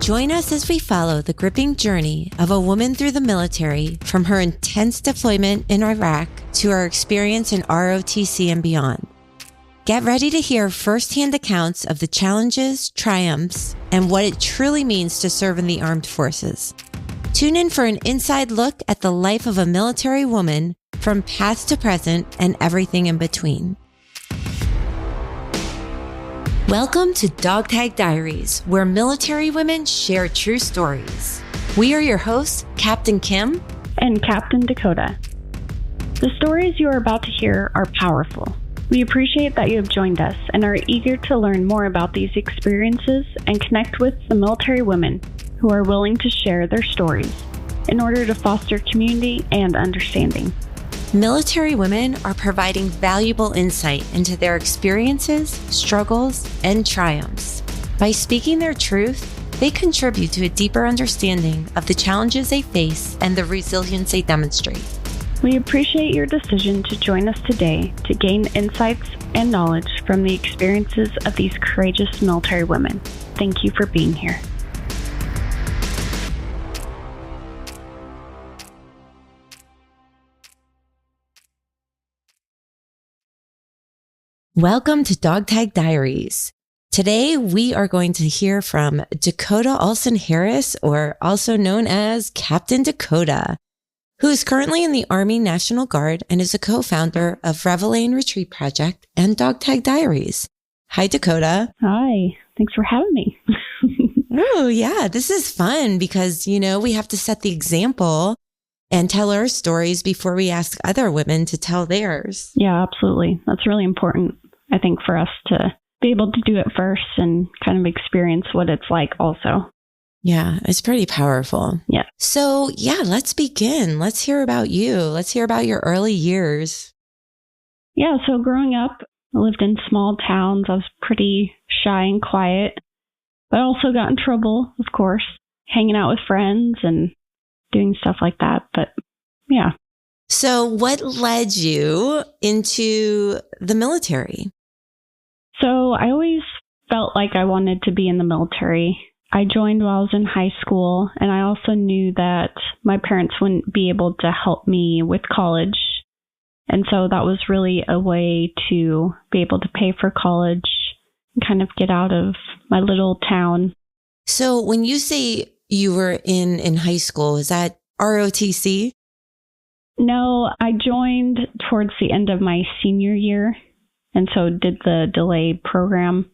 Join us as we follow the gripping journey of a woman through the military, from her intense deployment in Iraq to her experience in ROTC and beyond. Get ready to hear firsthand accounts of the challenges, triumphs, and what it truly means to serve in the armed forces. Tune in for an inside look at the life of a military woman, from past to present and everything in between. Welcome to Dog Tag Diaries, where military women share true stories. We are your hosts, Captain Kim and Captain Dakota. The stories you are about to hear are powerful. We appreciate that you have joined us and are eager to learn more about these experiences and connect with the military women who are willing to share their stories in order to foster community and understanding. Military women are providing valuable insight into their experiences, struggles, and triumphs. By speaking their truth, they contribute to a deeper understanding of the challenges they face and the resilience they demonstrate. We appreciate your decision to join us today to gain insights and knowledge from the experiences of these courageous military women. Thank you for being here. Welcome to Dog Tag Diaries. Today, we are going to hear from Dakota Olson-Harris, or also known as Captain Dakota, who is currently in the Army National Guard and is a co-founder of Reveille and Retreat Project and Dog Tag Diaries. Hi, Dakota. Hi. Thanks for having me. Oh, yeah. This is fun because, we have to set the example and tell our stories before we ask other women to tell theirs. Yeah, absolutely. That's really important, I think, for us to be able to do it first and kind of experience what it's like also. Yeah, it's pretty powerful. Yeah. So, let's begin. Let's hear about you. Let's hear about your early years. Yeah, so growing up, I lived in small towns. I was pretty shy and quiet, but I also got in trouble, of course, hanging out with friends and doing stuff like that. But yeah. So what led you into the military? So I always felt like I wanted to be in the military. I joined while I was in high school, and I also knew that my parents wouldn't be able to help me with college. And so that was really a way to be able to pay for college and kind of get out of my little town. So when you say you were in high school, is that ROTC? No, I joined towards the end of my senior year, and so did the delayed program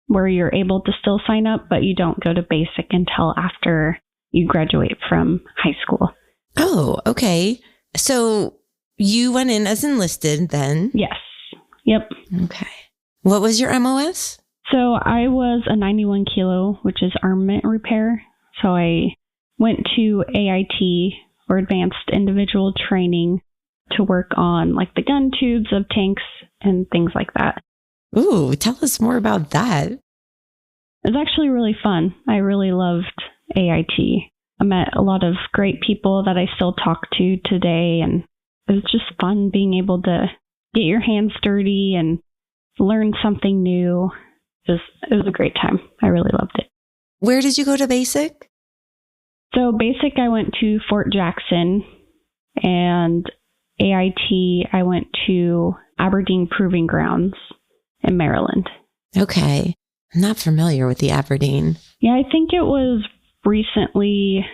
where you're able to still sign up, but you don't go to basic until after you graduate from high school. Oh, okay. So you went in as enlisted then? Yes. Yep. Okay. What was your MOS? So I was a 91 kilo, which is armament repair. So I went to AIT, or Advanced Individual Training, to work on like the gun tubes of tanks and things like that. Ooh, tell us more about that. It was actually really fun. I really loved AIT. I met a lot of great people that I still talk to today, and it was just fun being able to get your hands dirty and learn something new. It was a great time. I really loved it. Where did you go to basic? So basic, I went to Fort Jackson, and AIT, I went to Aberdeen Proving Grounds in Maryland. Okay. I'm not familiar with the Aberdeen. Yeah, I think it was recently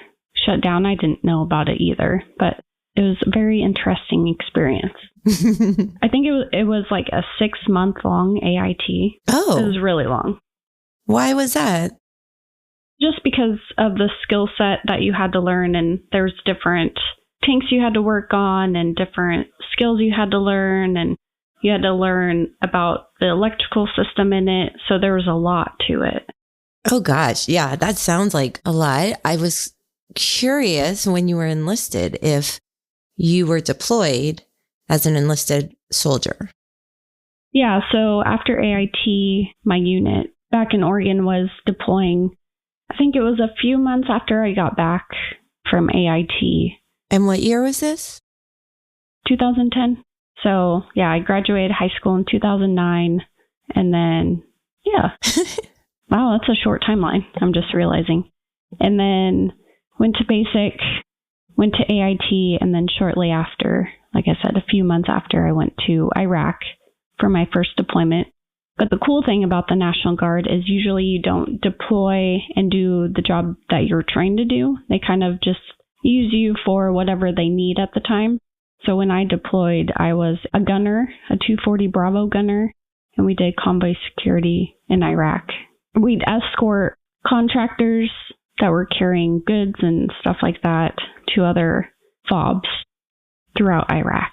shut down. I didn't know about it either, but it was a very interesting experience. I think it was like a 6-month-long AIT. Oh. It was really long. Why was that? Just because of the skill set that you had to learn, and there's different tanks you had to work on and different skills you had to learn, and you had to learn about the electrical system in it. So there was a lot to it. Oh gosh. Yeah, that sounds like a lot. I was curious when you were enlisted if you were deployed as an enlisted soldier. Yeah. So after AIT, my unit back in Oregon was deploying. I think it was a few months after I got back from AIT. And what year was this? 2010. So yeah, I graduated high school in 2009. And then, yeah. Wow, that's a short timeline. I'm just realizing. And then went to basic, went to AIT, and then shortly after, like I said, a few months after, I went to Iraq for my first deployment. But the cool thing about the National Guard is usually you don't deploy and do the job that you're trained to do. They kind of just use you for whatever they need at the time. So when I deployed, I was a gunner, a 240 Bravo gunner, and we did convoy security in Iraq. We'd escort contractors that were carrying goods and stuff like that to other FOBs throughout Iraq.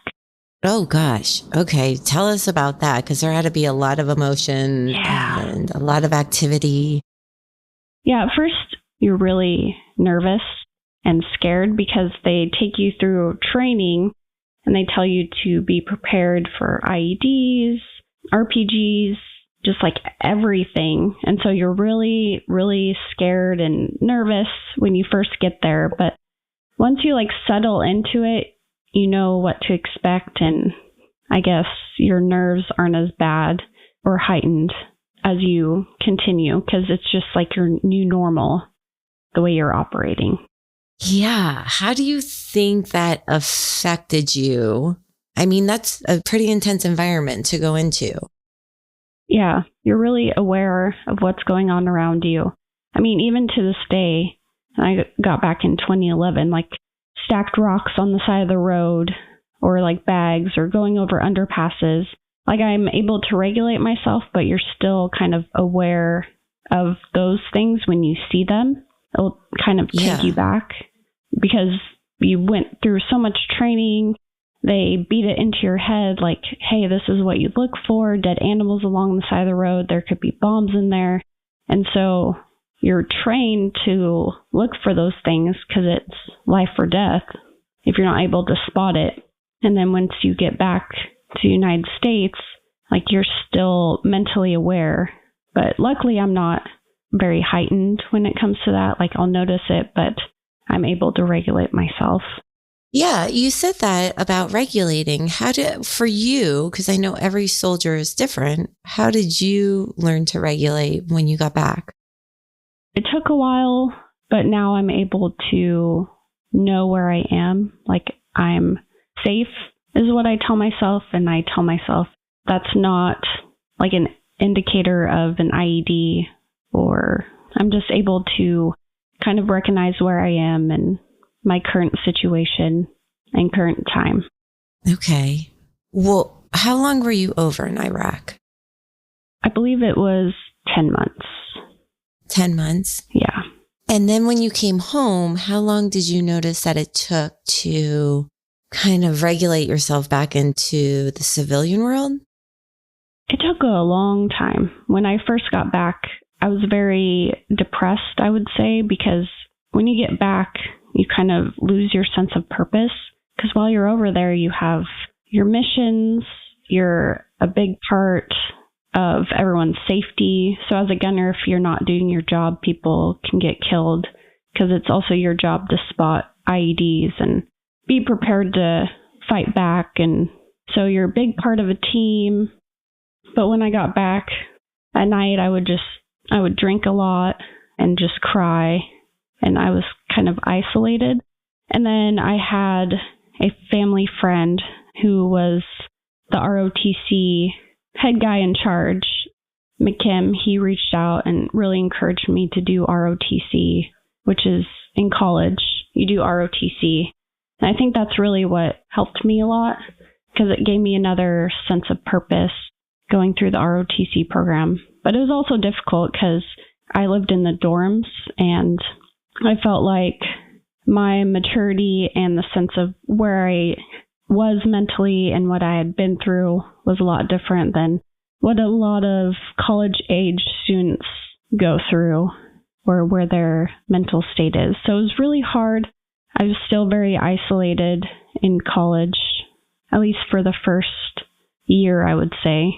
Oh, gosh. Okay. Tell us about that, because there had to be a lot of emotion and a lot of activity. Yeah, at first you're really nervous and scared because they take you through training and they tell you to be prepared for IEDs, RPGs, just like everything. And so you're really, really scared and nervous when you first get there. But once you like settle into it, you know what to expect. And I guess your nerves aren't as bad or heightened as you continue, because it's just like your new normal, the way you're operating. Yeah. How do you think that affected you? I mean, that's a pretty intense environment to go into. Yeah, you're really aware of what's going on around you. I mean, even to this day, I got back in 2011, like stacked rocks on the side of the road or like bags or going over underpasses. Like I'm able to regulate myself, but you're still kind of aware of those things when you see them. It'll kind of take you back because you went through so much training. They beat it into your head like, hey, this is what you look for. Dead animals along the side of the road. There could be bombs in there. And so you're trained to look for those things because it's life or death if you're not able to spot it. And then once you get back to the United States, like you're still mentally aware. But luckily, I'm not very heightened when it comes to that. Like I'll notice it, but I'm able to regulate myself. Yeah, you said that about regulating. For you, because I know every soldier is different, how did you learn to regulate when you got back? It took a while, but now I'm able to know where I am. Like I'm safe is what I tell myself. And I tell myself that's not like an indicator of an IED, or I'm just able to kind of recognize where I am and my current situation and current time. Okay. Well, how long were you over in Iraq? I believe it was 10 months. 10 months? Yeah. And then when you came home, how long did you notice that it took to kind of regulate yourself back into the civilian world? It took a long time. When I first got back, I was very depressed, I would say, because when you get back, you kind of lose your sense of purpose. Because while you're over there, you have your missions, you're a big part of everyone's safety. So as a gunner, if you're not doing your job, people can get killed, because it's also your job to spot IEDs and be prepared to fight back. And so you're a big part of a team. But when I got back at night, I would drink a lot and just cry. And I was kind of isolated. And then I had a family friend who was the ROTC head guy in charge, McKim. He reached out and really encouraged me to do ROTC, which is in college. You do ROTC. And I think that's really what helped me a lot, because it gave me another sense of purpose going through the ROTC program. But it was also difficult because I lived in the dorms, and I felt like my maturity and the sense of where I was mentally and what I had been through was a lot different than what a lot of college-age students go through, or where their mental state is. So it was really hard. I was still very isolated in college, at least for the first year, I would say.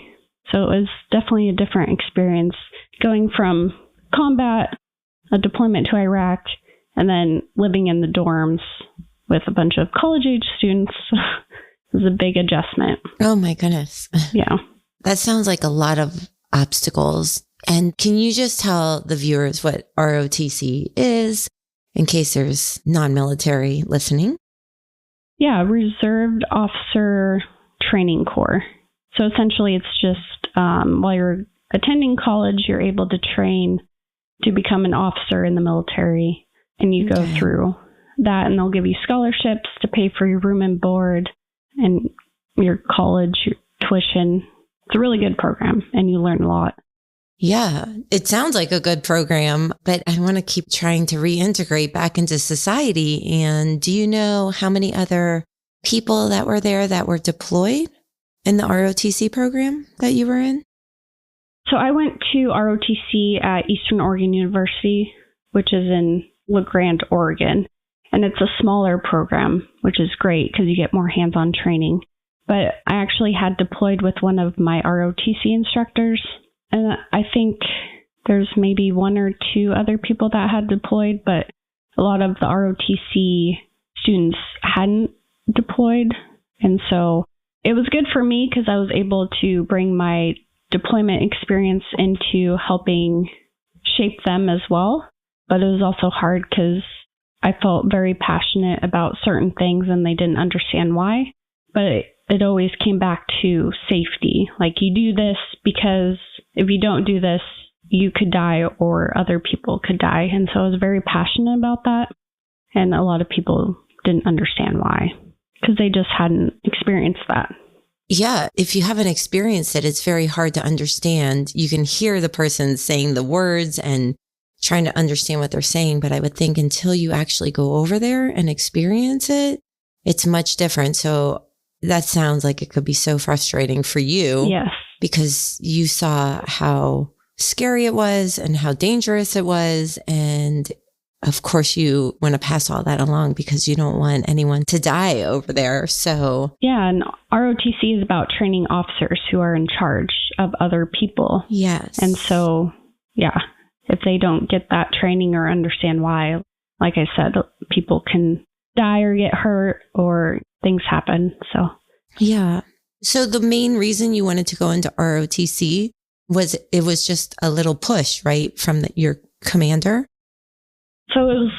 So it was definitely a different experience going from combat, a deployment to Iraq, and then living in the dorms with a bunch of college-age students. It was a big adjustment. Oh my goodness. Yeah. That sounds like a lot of obstacles And can you just tell the viewers what ROTC is in case there's non-military listening? Yeah, Reserved Officer Training Corps. So essentially it's just while you're attending college, you're able to train to become an officer in the military. And you go through that, and they'll give you scholarships to pay for your room and board and your college, your tuition. It's a really good program, and you learn a lot. Yeah, it sounds like a good program, but I want to keep trying to reintegrate back into society. And do you know how many other people that were there that were deployed in the ROTC program that you were in? So I went to ROTC at Eastern Oregon University, which is in La Grande, Oregon. And it's a smaller program, which is great because you get more hands-on training. But I actually had deployed with one of my ROTC instructors. And I think there's maybe one or two other people that had deployed, but a lot of the ROTC students hadn't deployed. And so it was good for me because I was able to bring my deployment experience into helping shape them as well. But it was also hard because I felt very passionate about certain things and they didn't understand why. But it always came back to safety. Like, you do this because if you don't do this, you could die or other people could die. And so I was very passionate about that. And a lot of people didn't understand why because they just hadn't experienced that. Yeah, if you haven't experienced it, it's very hard to understand. You can hear the person saying the words and trying to understand what they're saying. But I would think until you actually go over there and experience it, it's much different. So that sounds like it could be so frustrating for you. Yes. Because you saw how scary it was and how dangerous it was. And of course, you want to pass all that along because you don't want anyone to die over there. So yeah, and ROTC is about training officers who are in charge of other people. Yes. And so, yeah, if they don't get that training or understand why, like I said, people can die or get hurt or things happen. So yeah. So the main reason you wanted to go into ROTC was it was just a little push, right, from your commander? So it was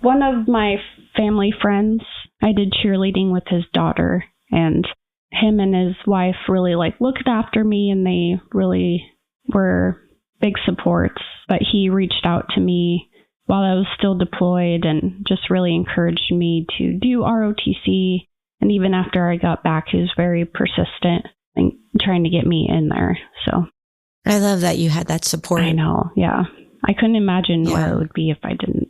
one of my family friends. I did cheerleading with his daughter, and him and his wife really looked after me, and they really were big supports. But he reached out to me while I was still deployed and just really encouraged me to do ROTC. And even after I got back, he was very persistent in trying to get me in there. So I love that you had that support. I know. Yeah. I couldn't imagine where it would be if I didn't.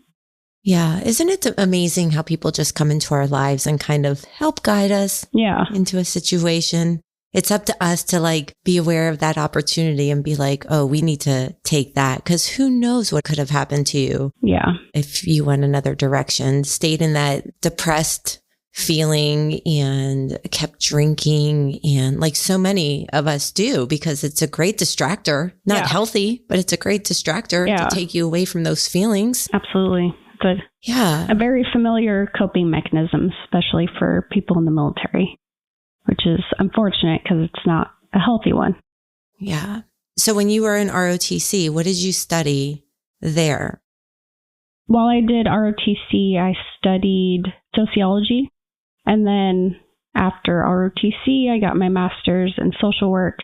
Yeah. Isn't it amazing how people just come into our lives and kind of help guide us into a situation? It's up to us to be aware of that opportunity and be like, oh, we need to take that. Because who knows what could have happened to you? Yeah. If you went another direction, stayed in that depressed feeling and kept drinking, and like so many of us do, because it's a great distractor, not healthy, but it's a great distractor to take you away from those feelings. Absolutely. Good. Yeah. A very familiar coping mechanism, especially for people in the military, which is unfortunate because it's not a healthy one. Yeah. So when you were in ROTC, what did you study there? While I did ROTC, I studied sociology. And then after ROTC, I got my master's in social work,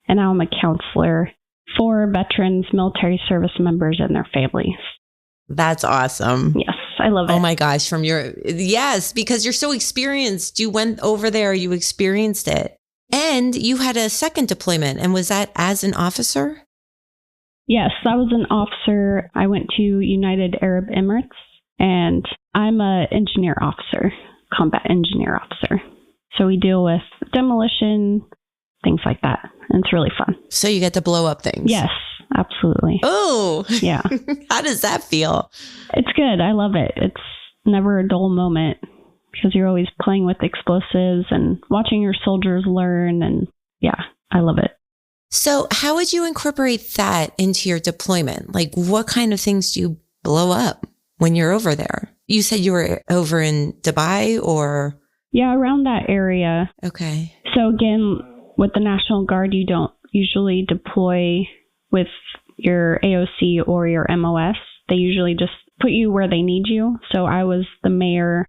and now I'm a counselor for veterans, military service members, and their families. That's awesome. Yes, I love it. Oh my gosh, yes, because you're so experienced. You went over there, you experienced it. And you had a second deployment. And was that as an officer? Yes, I was an officer. I went to United Arab Emirates, and I'm an engineer officer. Combat engineer officer. So we deal with demolition, things like that. And it's really fun. So you get to blow up things. Yes, absolutely. Oh, yeah. How does that feel? It's good. I love it. It's never a dull moment because you're always playing with explosives and watching your soldiers learn. And yeah, I love it. So how would you incorporate that into your deployment? Like, what kind of things do you blow up when you're over there? You said you were over in Dubai or? Yeah, around that area. Okay. So again, with the National Guard, you don't usually deploy with your AOC or your MOS. They usually just put you where they need you. So I was the mayor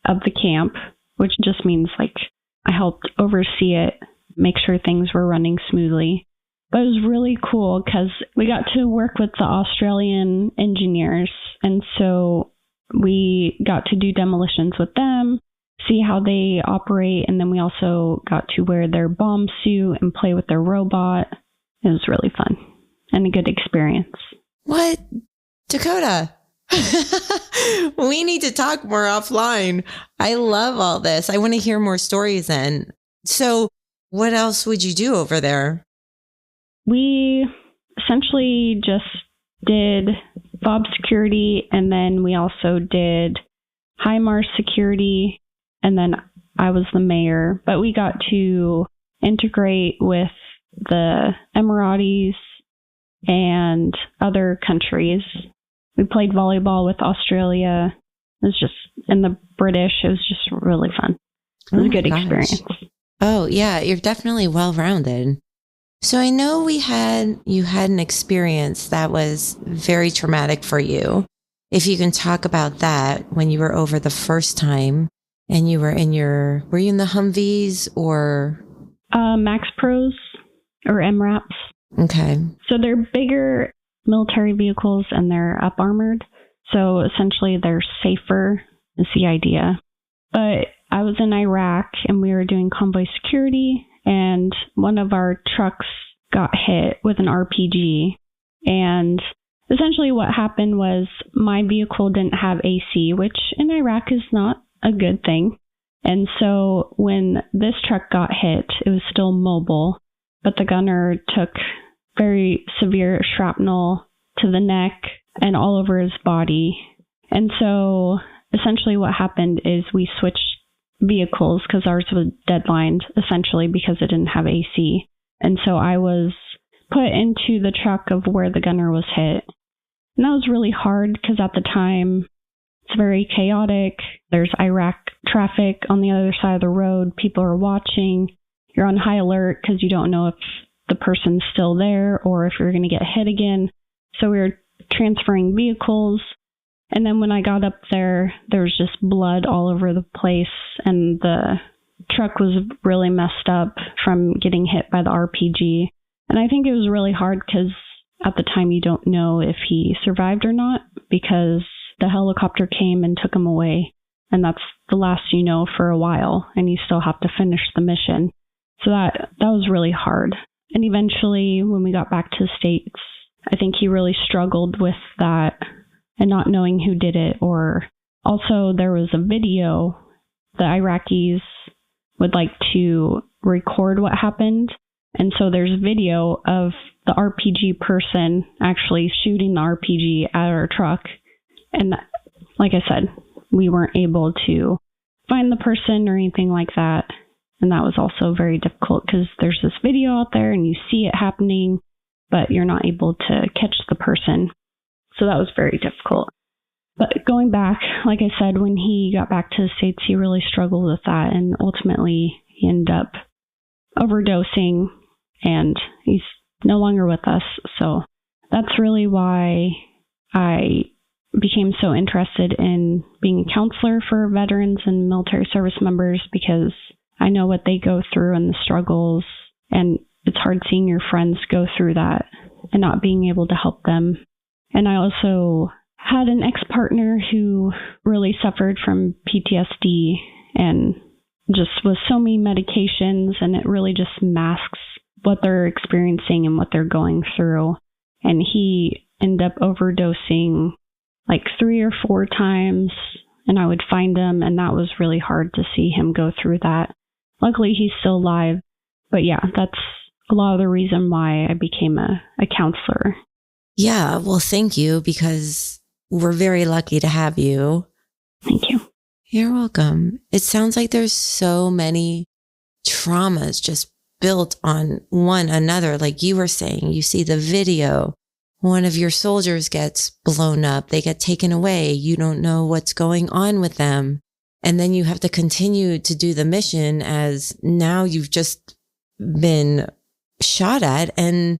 of the camp, which just means like I helped oversee it, make sure things were running smoothly. But it was really cool because we got to work with the Australian engineers. And so we got to do demolitions with them, see how they operate. And then we also got to wear their bomb suit and play with their robot. It was really fun and a good experience. What? Dakota, we need to talk more offline. I love all this. I want to hear more stories then. So what else would you do over there? We essentially just did fob security, and then we also did HIMARS security, and then I was the mayor. But we got to integrate with the Emiratis and other countries. We played volleyball with Australia. It was just, and the British. It was just really fun. It was a good experience. Oh, yeah. You're definitely well-rounded. So I know you had an experience that was very traumatic for you. If you can talk about that when you were over the first time and you were were you in the Humvees or? Max Pros or MRAPs. Okay. So they're bigger military vehicles and they're up armored. So essentially they're safer is the idea. But I was in Iraq and we were doing convoy security, and one of our trucks got hit with an RPG. And essentially what happened was my vehicle didn't have AC, which in Iraq is not a good thing. And so when this truck got hit, it was still mobile, but the gunner took very severe shrapnel to the neck and all over his body. And so essentially what happened is we switched vehicles because ours was deadlined essentially because it didn't have AC. And so I was put into the truck of where the gunner was hit. And that was really hard because at the time it's very chaotic. There's Iraq traffic on the other side of the road. People are watching. You're on high alert because you don't know if the person's still there or if you're going to get hit again. So we were transferring vehicles. And then when I got up there, there was just blood all over the place. And the truck was really messed up from getting hit by the RPG. And I think it was really hard because at the time you don't know if he survived or not because the helicopter came and took him away. And that's the last you know for a while. And you still have to finish the mission. So that was really hard. And eventually, when we got back to the States, I think he really struggled with that and not knowing who did it. Or also there was a video. The Iraqis would like to record what happened. And so there's video of the RPG person actually shooting the RPG at our truck. And like I said, we weren't able to find the person or anything like that. And that was also very difficult because there's this video out there and you see it happening, but you're not able to catch the person. So that was very difficult. But going back, like I said, when he got back to the States, he really struggled with that. And ultimately, he ended up overdosing and he's no longer with us. So that's really why I became so interested in being a counselor for veterans and military service members, because I know what they go through and the struggles, and it's hard seeing your friends go through that and not being able to help them. And I also had an ex-partner who really suffered from PTSD and just with so many medications, and it really just masks what they're experiencing and what they're going through. And he ended up overdosing like 3 or 4 times, and I would find him, and that was really hard to see him go through that. Luckily, he's still alive. But yeah, that's a lot of the reason why I became a counselor. Yeah, well, thank you, because we're very lucky to have you. Thank you. You're welcome. It sounds like there's so many traumas just built on one another. Like you were saying, you see the video, one of your soldiers gets blown up, they get taken away, you don't know what's going on with them. And then you have to continue to do the mission as now you've just been shot at, and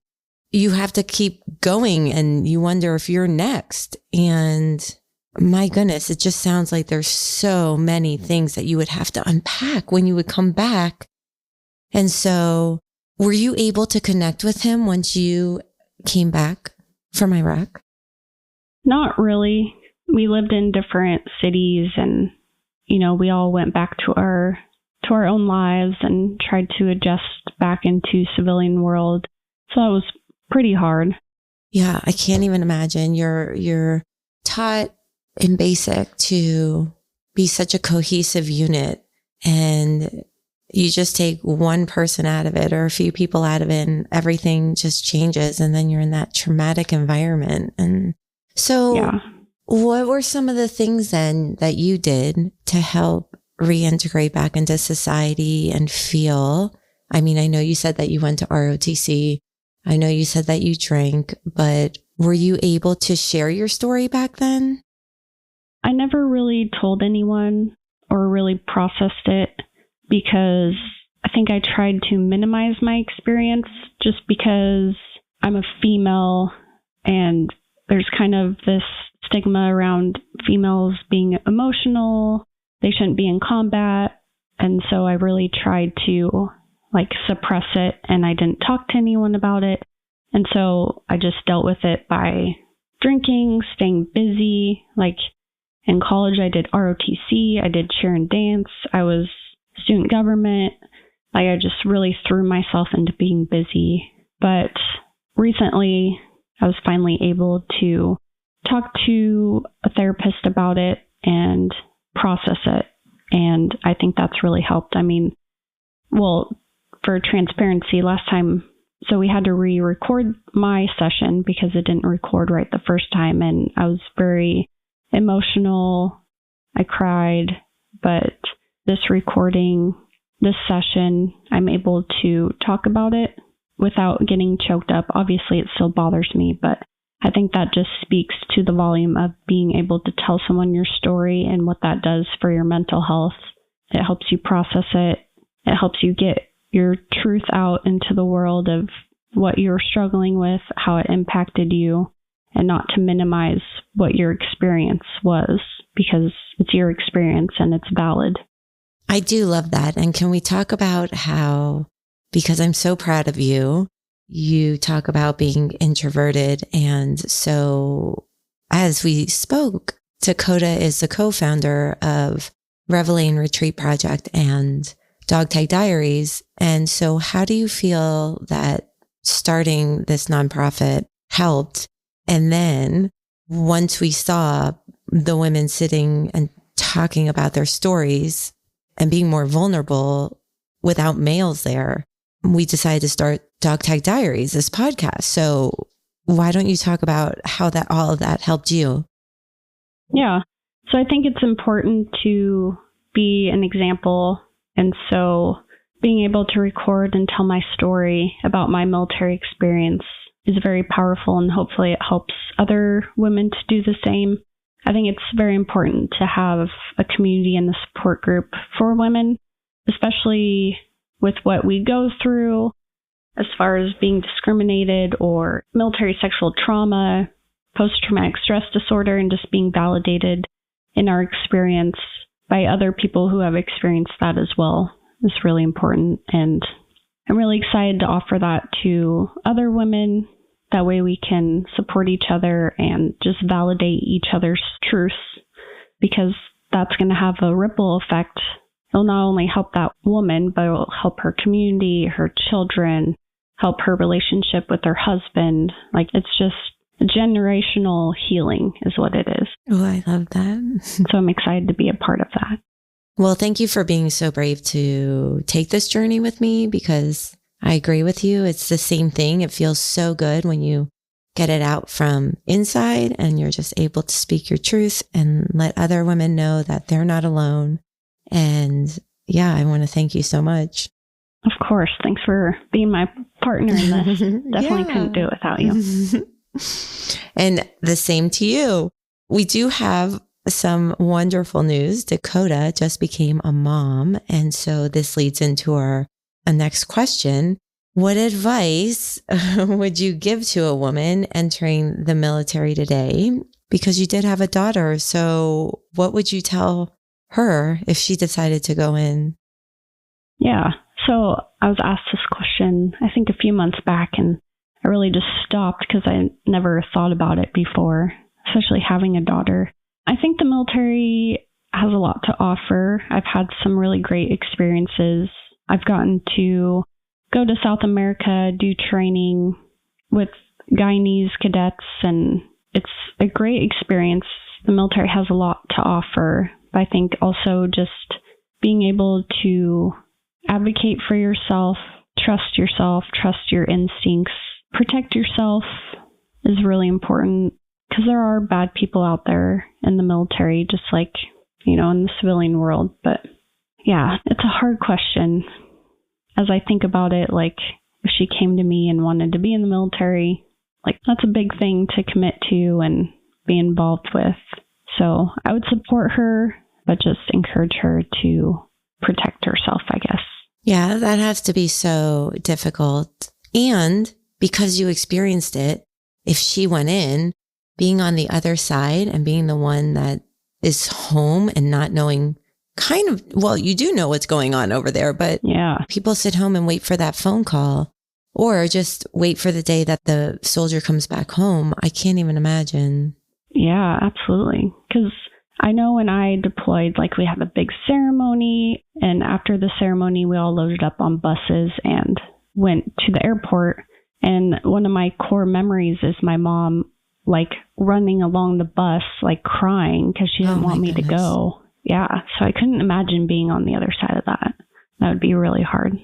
you have to keep going and you wonder if you're next. And my goodness, it just sounds like there's so many things that you would have to unpack when you would come back. And so were you able to connect with him once you came back from Iraq? Not really. We lived in different cities and, we all went back to our own lives and tried to adjust back into civilian world. So that was pretty hard. Yeah, I can't even imagine. You're taught in basic to be such a cohesive unit, and you just take one person out of it or a few people out of it and everything just changes, and then you're in that traumatic environment. And so yeah. What were some of the things then that you did to help reintegrate back into society and feel? I mean, I know you said that you went to ROTC. I know you said that you drank, but were you able to share your story back then? I never really told anyone or really processed it because I think I tried to minimize my experience just because I'm a female and there's kind of this stigma around females being emotional. They shouldn't be in combat. And so I really tried to suppress it, and I didn't talk to anyone about it. And so I just dealt with it by drinking, staying busy. In college, I did ROTC, I did cheer and dance, I was student government. I just really threw myself into being busy. But recently, I was finally able to talk to a therapist about it and process it. And I think that's really helped. I mean, for transparency, last time, so we had to re-record my session because it didn't record right the first time. And I was very emotional. I cried. But this session, I'm able to talk about it without getting choked up. Obviously, it still bothers me, but I think that just speaks to the volume of being able to tell someone your story and what that does for your mental health. It helps you process it. It helps you get your truth out into the world of what you're struggling with, how it impacted you, and not to minimize what your experience was, because it's your experience and it's valid. I do love that. And can we talk about how, because I'm so proud of you, you talk about being introverted. And so as we spoke, Dakota is the co-founder of Reveille and Retreat Project and Dog Tag Diaries. And so how do you feel that starting this nonprofit helped? And then once we saw the women sitting and talking about their stories and being more vulnerable without males there, we decided to start Dog Tag Diaries, this podcast. So why don't you talk about how all of that helped you? Yeah. So I think it's important to be an example. And so being able to record and tell my story about my military experience is very powerful, and hopefully it helps other women to do the same. I think it's very important to have a community and a support group for women, especially with what we go through as far as being discriminated or military sexual trauma, post-traumatic stress disorder, and just being validated in our experience by other people who have experienced that as well is really important. And I'm really excited to offer that to other women. That way we can support each other and just validate each other's truths, because that's going to have a ripple effect. It'll not only help that woman, but it will help her community, her children, help her relationship with her husband. It's just generational healing is what it is. Oh, I love that. So I'm excited to be a part of that. Well, thank you for being so brave to take this journey with me, because I agree with you. It's the same thing. It feels so good when you get it out from inside and you're just able to speak your truth and let other women know that they're not alone. And yeah, I want to thank you so much. Of course. Thanks for being my partner in this. Definitely couldn't do it without you. And the same to you. We do have some wonderful news. Dakota just became a mom. And so this leads into our next question. What advice would you give to a woman entering the military today? Because you did have a daughter. So what would you tell her if she decided to go in? Yeah. So I was asked this question, I think a few months back, and I really just stopped because I never thought about it before, especially having a daughter. I think the military has a lot to offer. I've had some really great experiences. I've gotten to go to South America, do training with Guyanese cadets, and it's a great experience. The military has a lot to offer. But I think also just being able to advocate for yourself, trust your instincts, protect yourself is really important because there are bad people out there in the military, just like, in the civilian world. But yeah, it's a hard question. As I think about it, like if she came to me and wanted to be in the military, like that's a big thing to commit to and be involved with. So I would support her, but just encourage her to protect herself, I guess. Yeah, that has to be so difficult. And because you experienced it, if she went in, being on the other side and being the one that is home and not knowing you do know what's going on over there, but yeah, people sit home and wait for that phone call or just wait for the day that the soldier comes back home. I can't even imagine. Yeah, absolutely. Because I know when I deployed, like we had a big ceremony, and after the ceremony, we all loaded up on buses and went to the airport. And one of my core memories is my mom, like running along the bus, like crying because she didn't want me to go. Yeah. So I couldn't imagine being on the other side of that. That would be really hard.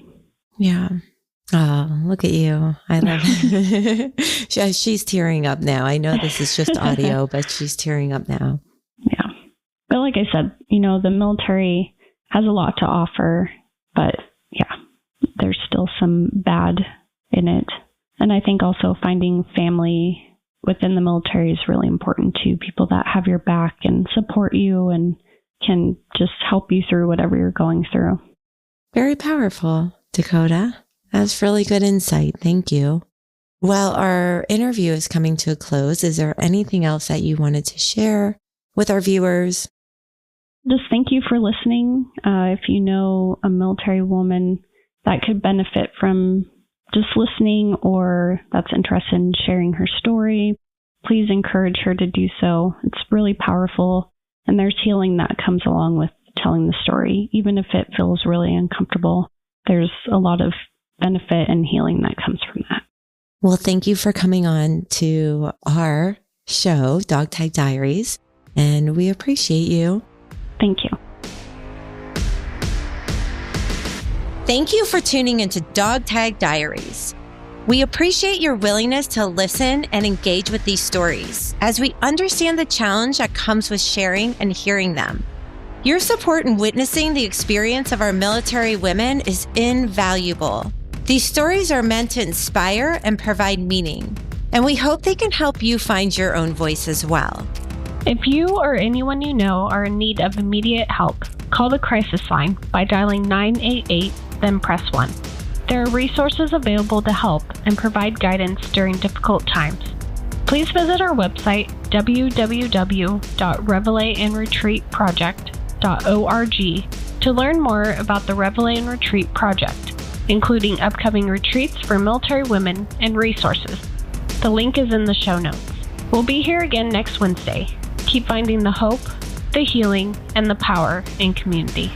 Yeah. Oh, look at you. I love it. She's tearing up now. I know this is just audio, but she's tearing up now. Yeah. But like I said, the military has a lot to offer, but yeah, there's still some bad in it. And I think also finding family within the military is really important too. People that have your back and support you and can just help you through whatever you're going through. Very powerful, Dakota. That's really good insight. Thank you. Well, our interview is coming to a close. Is there anything else that you wanted to share with our viewers? Just thank you for listening. If you know a military woman that could benefit from just listening or that's interested in sharing her story, please encourage her to do so. It's really powerful. And there's healing that comes along with telling the story. Even if it feels really uncomfortable, there's a lot of benefit and healing that comes from that. Well, thank you for coming on to our show, Dog Tag Diaries, and we appreciate you. Thank you. Thank you for tuning into Dog Tag Diaries. We appreciate your willingness to listen and engage with these stories as we understand the challenge that comes with sharing and hearing them. Your support in witnessing the experience of our military women is invaluable. These stories are meant to inspire and provide meaning, and we hope they can help you find your own voice as well. If you or anyone you know are in need of immediate help, call the crisis line by dialing 988, then press 1. There are resources available to help and provide guidance during difficult times. Please visit our website, www.reveille-and-retreat-project.org, to learn more about the Reveille and Retreat Project, including upcoming retreats for military women and resources. The link is in the show notes. We'll be here again next Wednesday. Keep finding the hope, the healing, and the power in community.